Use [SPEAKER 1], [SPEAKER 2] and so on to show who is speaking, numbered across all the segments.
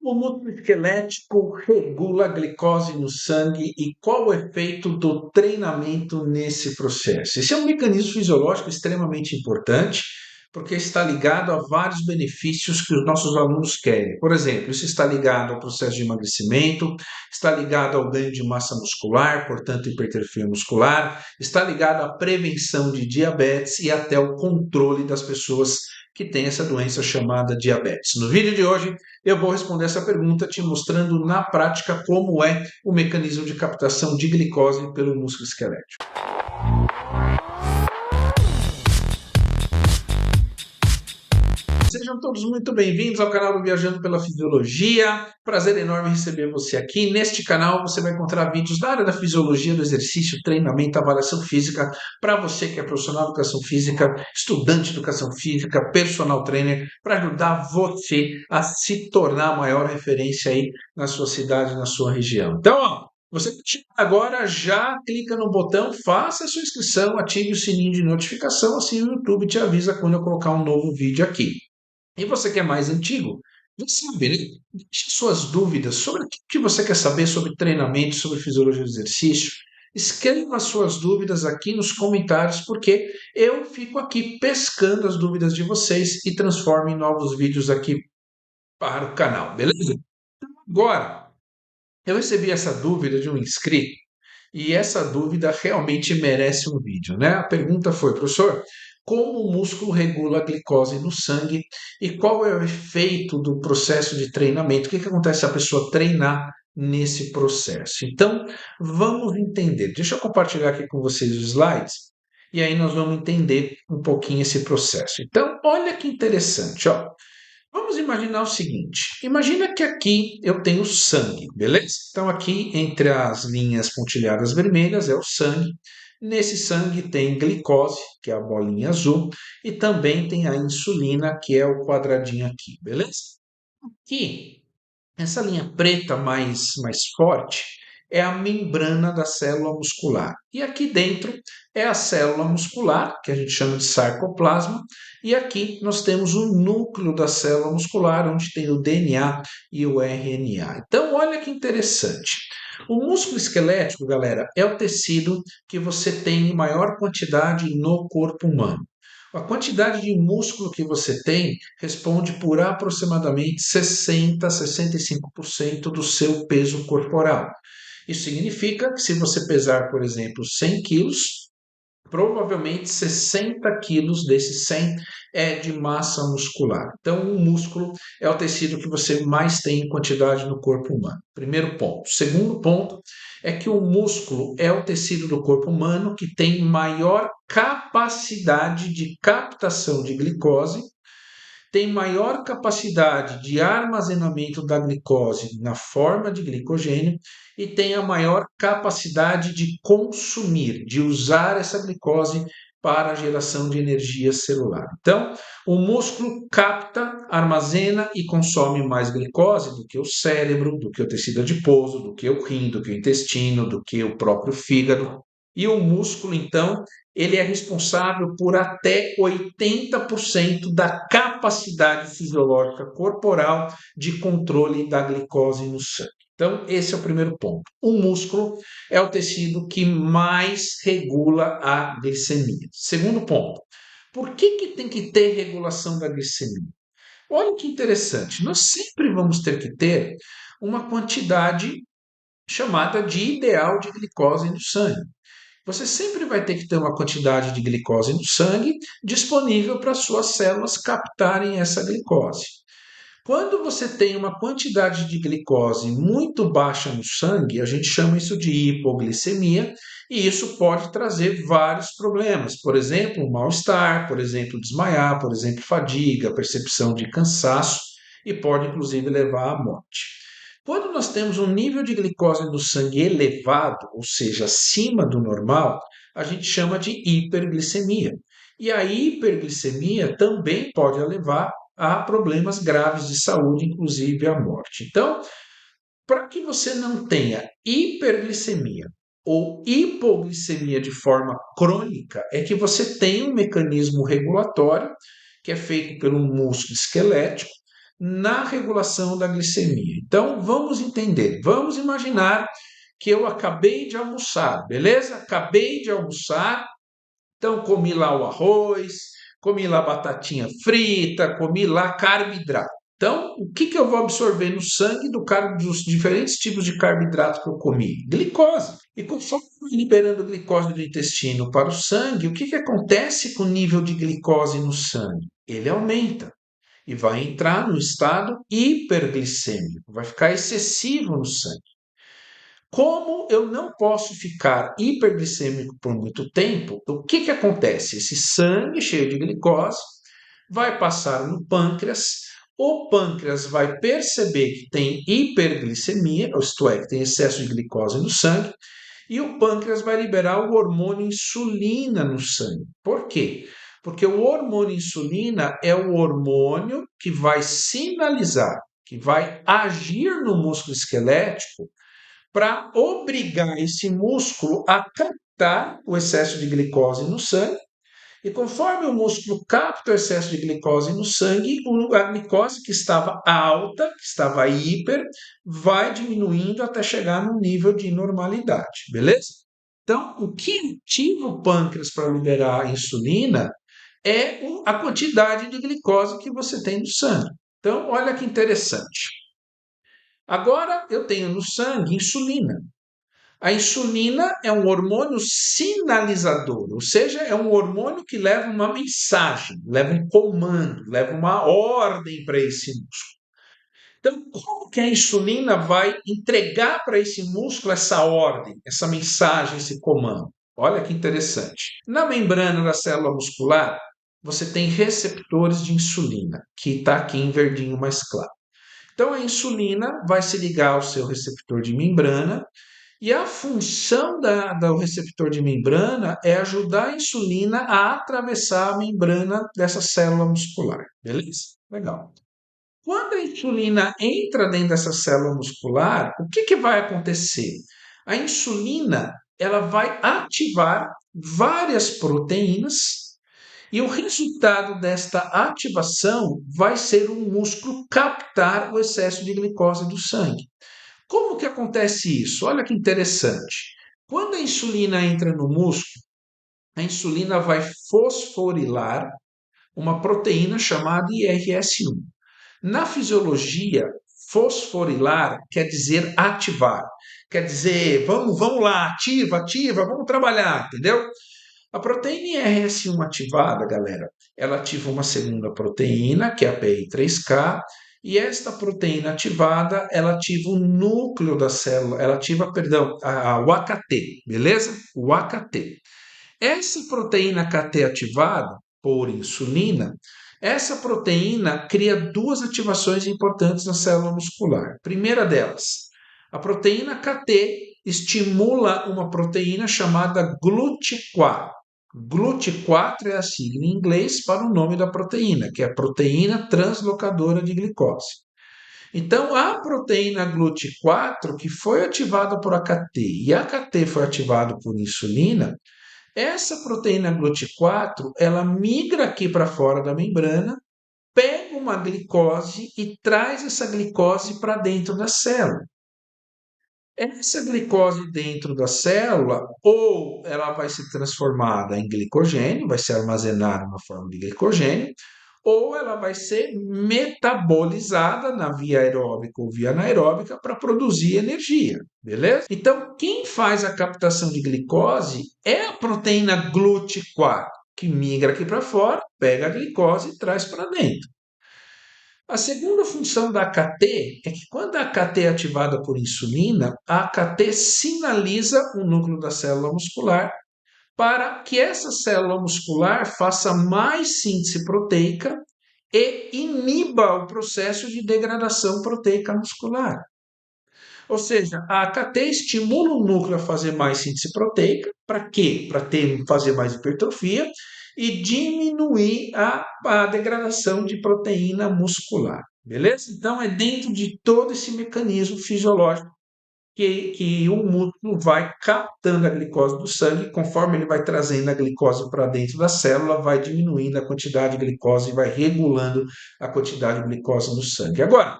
[SPEAKER 1] O músculo esquelético regula a glicose no sangue e qual o efeito do treinamento nesse processo? Esse é um mecanismo fisiológico extremamente importante, porque está ligado a vários benefícios que os nossos alunos querem. Por exemplo, isso está ligado ao processo de emagrecimento, está ligado ao ganho de massa muscular, portanto, hipertrofia muscular, está ligado à prevenção de diabetes e até o controle das pessoas que têm essa doença chamada diabetes. No vídeo de hoje, eu vou responder essa pergunta te mostrando na prática como é o mecanismo de captação de glicose pelo músculo esquelético. Sejam todos muito bem-vindos ao canal do Viajando pela Fisiologia. Prazer enorme receber você aqui. Neste canal você vai encontrar vídeos da área da fisiologia, do exercício, treinamento, avaliação física, para você que é profissional de educação física, estudante de educação física, personal trainer, para ajudar você a se tornar a maior referência aí na sua cidade, na sua região. Então, você que agora já clica no botão, faça a sua inscrição, ative o sininho de notificação, assim o YouTube te avisa quando eu colocar um novo vídeo aqui. E você que é mais antigo, já sabe, né? Deixe suas dúvidas sobre o que você quer saber sobre treinamento, sobre fisiologia do exercício. Escreva suas dúvidas aqui nos comentários, porque eu fico aqui pescando as dúvidas de vocês e transformo em novos vídeos aqui para o canal, beleza? Agora, eu recebi essa dúvida de um inscrito e essa dúvida realmente merece um vídeo, né? A pergunta foi, professor, como o músculo regula a glicose no sangue e qual é o efeito do processo de treinamento? O que acontece se a pessoa treinar nesse processo? Então, vamos entender. Deixa eu compartilhar aqui com vocês os slides e aí nós vamos entender um pouquinho esse processo. Então, olha que interessante, ó. Vamos imaginar o seguinte: imagina que aqui eu tenho sangue, beleza? Então, aqui entre as linhas pontilhadas vermelhas é o sangue. Nesse sangue tem glicose, que é a bolinha azul, e também tem a insulina, que é o quadradinho aqui, beleza? Aqui, essa linha preta mais forte é a membrana da célula muscular. E aqui dentro é a célula muscular, que a gente chama de sarcoplasma, e aqui nós temos o núcleo da célula muscular, onde tem o DNA e o RNA. Então, olha que interessante. O músculo esquelético, galera, é o tecido que você tem em maior quantidade no corpo humano. A quantidade de músculo que você tem responde por aproximadamente 60 a 65% do seu peso corporal. Isso significa que se você pesar, por exemplo, 100 quilos, provavelmente 60 quilos desses 100 é de massa muscular. Então, o músculo é o tecido que você mais tem em quantidade no corpo humano. Primeiro ponto. Segundo ponto é que o músculo é o tecido do corpo humano que tem maior capacidade de captação de glicose, tem maior capacidade de armazenamento da glicose na forma de glicogênio e tem a maior capacidade de consumir, de usar essa glicose para a geração de energia celular. Então, o músculo capta, armazena e consome mais glicose do que o cérebro, do que o tecido adiposo, do que o rim, do que o intestino, do que o próprio fígado. E o músculo, então, ele é responsável por até 80% da capacidade fisiológica corporal de controle da glicose no sangue. Então, esse é o primeiro ponto. O músculo é o tecido que mais regula a glicemia. Segundo ponto, por que tem que ter regulação da glicemia? Olha que interessante, nós sempre vamos ter que ter uma quantidade chamada de ideal de glicose no sangue. Você sempre vai ter que ter uma quantidade de glicose no sangue disponível para suas células captarem essa glicose. Quando você tem uma quantidade de glicose muito baixa no sangue, a gente chama isso de hipoglicemia, e isso pode trazer vários problemas. Por exemplo, um mal-estar, por exemplo, desmaiar, por exemplo, fadiga, percepção de cansaço e pode inclusive levar à morte. Quando nós temos um nível de glicose no sangue elevado, ou seja, acima do normal, a gente chama de hiperglicemia. E a hiperglicemia também pode levar a problemas graves de saúde, inclusive a morte. Então, para que você não tenha hiperglicemia ou hipoglicemia de forma crônica, é que você tem um mecanismo regulatório que é feito pelo músculo esquelético, na regulação da glicemia. Então, vamos entender. Vamos imaginar que eu acabei de almoçar, beleza? Acabei de almoçar, então comi lá o arroz, comi lá batatinha frita, comi lá carboidrato. Então, o que eu vou absorver no sangue dos diferentes tipos de carboidrato que eu comi? Glicose. E conforme eu vou liberando glicose do intestino para o sangue, o que acontece com o nível de glicose no sangue? Ele aumenta e vai entrar no estado hiperglicêmico, vai ficar excessivo no sangue. Como eu não posso ficar hiperglicêmico por muito tempo, o que acontece? Esse sangue cheio de glicose vai passar no pâncreas, o pâncreas vai perceber que tem hiperglicemia, isto é, que tem excesso de glicose no sangue, e o pâncreas vai liberar o hormônio insulina no sangue. Por quê? Porque o hormônio insulina é o hormônio que vai sinalizar, que vai agir no músculo esquelético para obrigar esse músculo a captar o excesso de glicose no sangue. E conforme o músculo capta o excesso de glicose no sangue, a glicose que estava alta, que estava hiper, vai diminuindo até chegar no nível de normalidade, beleza? Então, o que ativa o pâncreas para liberar a insulina é a quantidade de glicose que você tem no sangue. Então, olha que interessante. Agora eu tenho no sangue insulina. A insulina é um hormônio sinalizador, ou seja, é um hormônio que leva uma mensagem, leva um comando, leva uma ordem para esse músculo. Então, como que a insulina vai entregar para esse músculo essa ordem, essa mensagem, esse comando? Olha que interessante. Na membrana da célula muscular, você tem receptores de insulina, que está aqui em verdinho mais claro. Então, a insulina vai se ligar ao seu receptor de membrana e a função do receptor de membrana é ajudar a insulina a atravessar a membrana dessa célula muscular. Beleza? Legal. Quando a insulina entra dentro dessa célula muscular, o que vai acontecer? A insulina ela vai ativar várias proteínas e o resultado desta ativação vai ser o músculo captar o excesso de glicose do sangue. Como que acontece isso? Olha que interessante. Quando a insulina entra no músculo, a insulina vai fosforilar uma proteína chamada IRS1. Na fisiologia, fosforilar quer dizer ativar. Quer dizer, vamos lá, ativa, vamos trabalhar, entendeu? A proteína IRS1 ativada, galera, ela ativa uma segunda proteína, que é a PI3K, e esta proteína ativada, ela ativa o núcleo da célula, ela ativa, perdão, o AKT, beleza? O AKT. Essa proteína AKT ativada por insulina, essa proteína cria duas ativações importantes na célula muscular. Primeira delas, a proteína AKT estimula uma proteína chamada GLUT4. GLUT4 é a sigla em inglês para o nome da proteína, que é a proteína translocadora de glicose. Então, a proteína GLUT4, que foi ativada por AKT e a AKT foi ativada por insulina, essa proteína GLUT4, ela migra aqui para fora da membrana, pega uma glicose e traz essa glicose para dentro da célula. Essa glicose dentro da célula, ou ela vai ser transformada em glicogênio, vai ser armazenada na forma de glicogênio, ou ela vai ser metabolizada na via aeróbica ou via anaeróbica para produzir energia, beleza? Então, quem faz a captação de glicose é a proteína GLUT4, que migra aqui para fora, pega a glicose e traz para dentro. A segunda função da AKT é que quando a AKT é ativada por insulina, a AKT sinaliza o núcleo da célula muscular para que essa célula muscular faça mais síntese proteica e iniba o processo de degradação proteica muscular. Ou seja, a AKT estimula o núcleo a fazer mais síntese proteica. Para quê? Para fazer mais hipertrofia e diminuir a degradação de proteína muscular. Beleza? Então, é dentro de todo esse mecanismo fisiológico que o músculo vai captando a glicose do sangue, conforme ele vai trazendo a glicose para dentro da célula, vai diminuindo a quantidade de glicose e vai regulando a quantidade de glicose no sangue. Agora,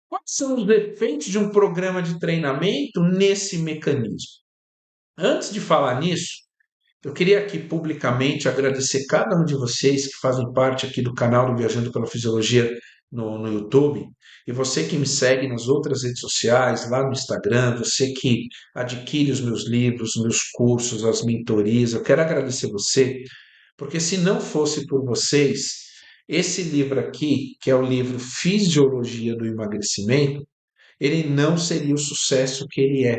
[SPEAKER 1] quais são os efeitos de um programa de treinamento nesse mecanismo? Antes de falar nisso, eu queria aqui publicamente agradecer cada um de vocês que fazem parte aqui do canal do Viajando pela Fisiologia no YouTube, e você que me segue nas outras redes sociais, lá no Instagram, você que adquire os meus livros, os meus cursos, as mentorias. Eu quero agradecer você, porque se não fosse por vocês, esse livro aqui, que é o livro Fisiologia do Emagrecimento, ele não seria o sucesso que ele é.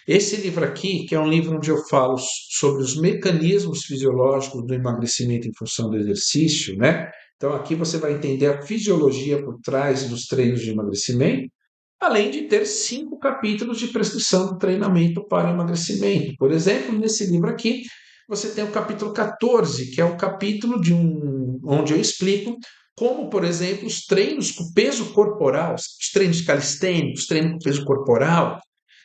[SPEAKER 1] Esse livro aqui, que é um livro onde eu falo sobre os mecanismos fisiológicos do emagrecimento em função do exercício, né? Então aqui você vai entender a fisiologia por trás dos treinos de emagrecimento, além de ter 5 capítulos de prescrição de treinamento para emagrecimento. Por exemplo, nesse livro aqui, você tem o capítulo 14, que é o capítulo onde eu explico como, por exemplo, os treinos com peso corporal, os treinos calistênicos, treino com peso corporal,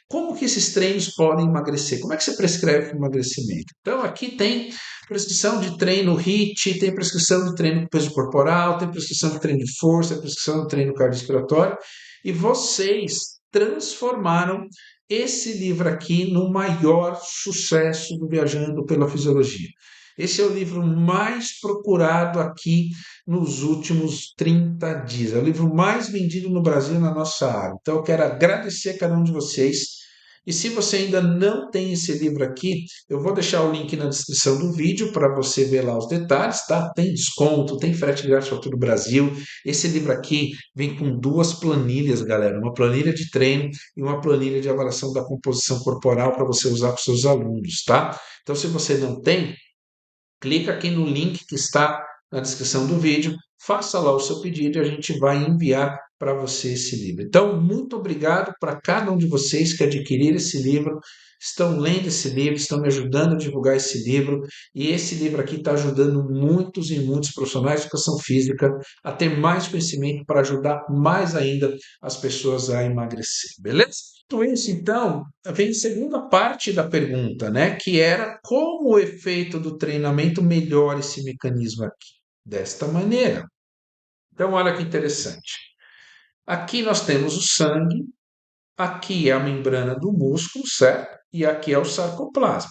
[SPEAKER 1] como que esses treinos podem emagrecer? Como é que você prescreve para emagrecimento? Então, aqui tem prescrição de treino HIIT, tem prescrição de treino com peso corporal, tem prescrição de treino de força, tem prescrição de treino cardiorrespiratório, e vocês transformaram esse livro aqui no maior sucesso do Viajando pela Fisiologia. Esse é o livro mais procurado aqui nos últimos 30 dias. É o livro mais vendido no Brasil na nossa área. Então, eu quero agradecer a cada um de vocês. E se você ainda não tem esse livro aqui, eu vou deixar o link na descrição do vídeo para você ver lá os detalhes, tá? Tem desconto, tem frete grátis para todo o Brasil. Esse livro aqui vem com 2 planilhas, galera. Uma planilha de treino e uma planilha de avaliação da composição corporal para você usar com seus alunos, tá? Então, se você não tem, clica aqui no link que está na descrição do vídeo, faça lá o seu pedido e a gente vai enviar para você esse livro. Então, muito obrigado para cada um de vocês que adquiriram esse livro, estão lendo esse livro, estão me ajudando a divulgar esse livro, e esse livro aqui está ajudando muitos e muitos profissionais de educação física a ter mais conhecimento para ajudar mais ainda as pessoas a emagrecer, beleza? Dito isso, então, vem a segunda parte da pergunta, né? Que era como o efeito do treinamento melhora esse mecanismo aqui. Desta maneira. Então, olha que interessante. Aqui nós temos o sangue, aqui é a membrana do músculo, certo? E aqui é o sarcoplasma.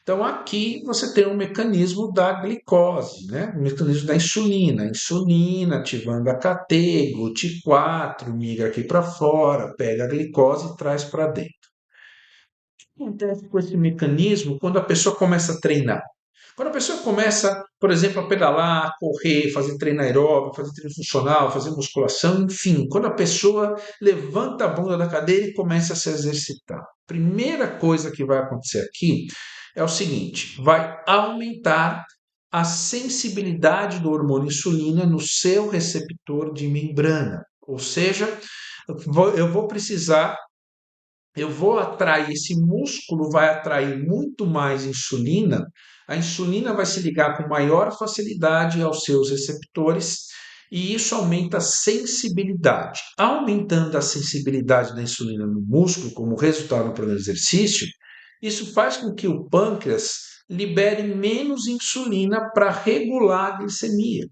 [SPEAKER 1] Então, aqui você tem um mecanismo da glicose, né? O mecanismo da insulina. A insulina ativando a KT, GLUT4, migra aqui para fora, pega a glicose e traz para dentro. O que acontece com esse mecanismo quando a pessoa começa a treinar? Quando a pessoa começa, por exemplo, a pedalar, correr, fazer treino aeróbico, fazer treino funcional, fazer musculação, enfim, quando a pessoa levanta a bunda da cadeira e começa a se exercitar. Primeira coisa que vai acontecer aqui é o seguinte: vai aumentar a sensibilidade do hormônio insulina no seu receptor de membrana. Ou seja, eu vou atrair, esse músculo vai atrair muito mais insulina, a insulina vai se ligar com maior facilidade aos seus receptores e isso aumenta a sensibilidade. Aumentando a sensibilidade da insulina no músculo, como resultado do programa de exercício, isso faz com que o pâncreas libere menos insulina para regular a glicemia.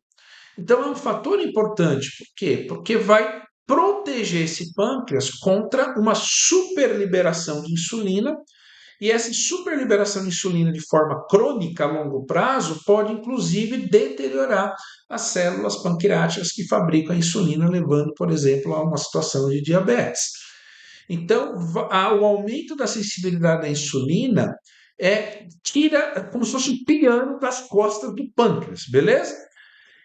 [SPEAKER 1] Então é um fator importante. Por quê? Porque vai proteger esse pâncreas contra uma superliberação de insulina, e essa superliberação de insulina de forma crônica a longo prazo pode inclusive deteriorar as células pancreáticas que fabricam a insulina, levando, por exemplo, a uma situação de diabetes. Então, o aumento da sensibilidade da insulina tira como se fosse um piano das costas do pâncreas, beleza?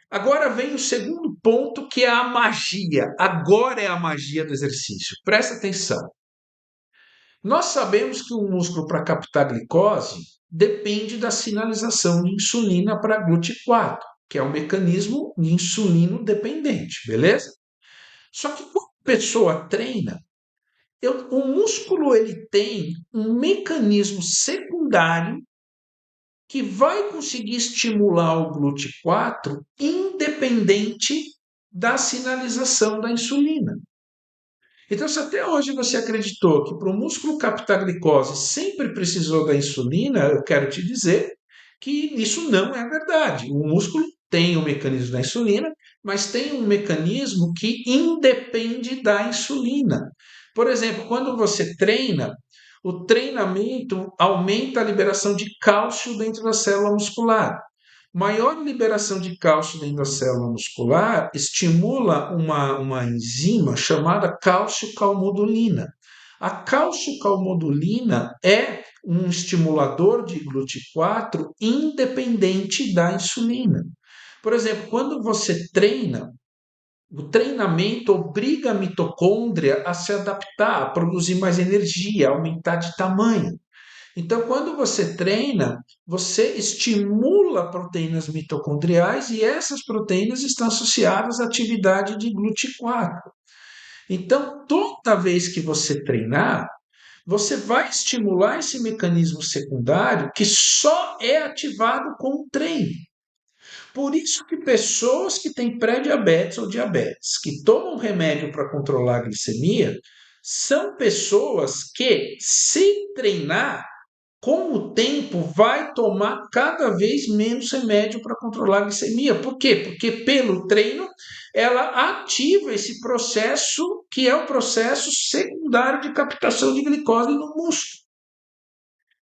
[SPEAKER 1] Agora vem o segundo ponto, que é a magia. Agora é a magia do exercício. Presta atenção. Nós sabemos que o músculo, para captar glicose, depende da sinalização de insulina para GLUT4, que é um mecanismo de insulino dependente, beleza? Só que quando a pessoa treina, o músculo ele tem um mecanismo secundário que vai conseguir estimular o GLUT4 independente da sinalização da insulina. Então, se até hoje você acreditou que para o músculo captar glicose sempre precisou da insulina, eu quero te dizer que isso não é verdade. O músculo tem o mecanismo da insulina, mas tem um mecanismo que independe da insulina. Por exemplo, quando você treina, o treinamento aumenta a liberação de cálcio dentro da célula muscular. Maior liberação de cálcio dentro da célula muscular estimula uma enzima chamada cálcio-calmodulina. A cálcio-calmodulina é um estimulador de GLUT4 independente da insulina. Por exemplo, quando você treina, o treinamento obriga a mitocôndria a se adaptar, a produzir mais energia, a aumentar de tamanho. Então, quando você treina, você estimula proteínas mitocondriais e essas proteínas estão associadas à atividade de GLUT4. Então, toda vez que você treinar, você vai estimular esse mecanismo secundário que só é ativado com o treino. Por isso que pessoas que têm pré-diabetes ou diabetes, que tomam remédio para controlar a glicemia, são pessoas que, se treinar, com o tempo vai tomar cada vez menos remédio para controlar a glicemia. Por quê? Porque pelo treino ela ativa esse processo que é o processo secundário de captação de glicose no músculo.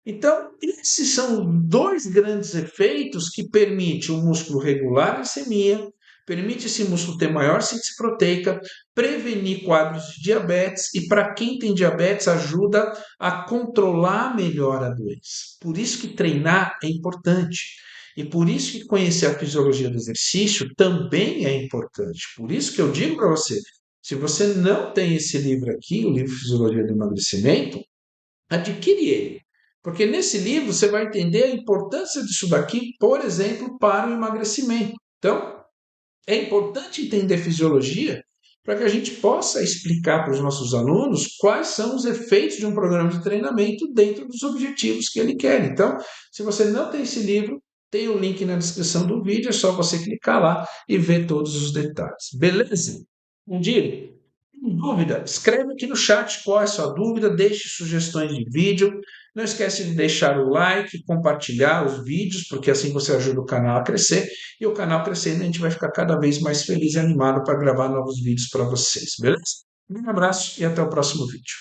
[SPEAKER 1] Então, esses são dois grandes efeitos que permitem o músculo regular a glicemia, permite esse músculo ter maior síntese proteica, prevenir quadros de diabetes e, para quem tem diabetes, ajuda a controlar melhor a doença. Por isso que treinar é importante. E por isso que conhecer a fisiologia do exercício também é importante. Por isso que eu digo para você, se você não tem esse livro aqui, o livro Fisiologia do Emagrecimento, adquire ele. Porque nesse livro você vai entender a importância disso daqui, por exemplo, para o emagrecimento. Então, é importante entender fisiologia para que a gente possa explicar para os nossos alunos quais são os efeitos de um programa de treinamento dentro dos objetivos que ele quer. Então, se você não tem esse livro, tem o link na descrição do vídeo, é só você clicar lá e ver todos os detalhes. Beleza? Um dia, tem dúvida? Escreve aqui no chat qual é a sua dúvida, deixe sugestões de vídeo. Não esquece de deixar o like, compartilhar os vídeos, porque assim você ajuda o canal a crescer. E o canal crescendo, a gente vai ficar cada vez mais feliz e animado para gravar novos vídeos para vocês, beleza? Um abraço e até o próximo vídeo.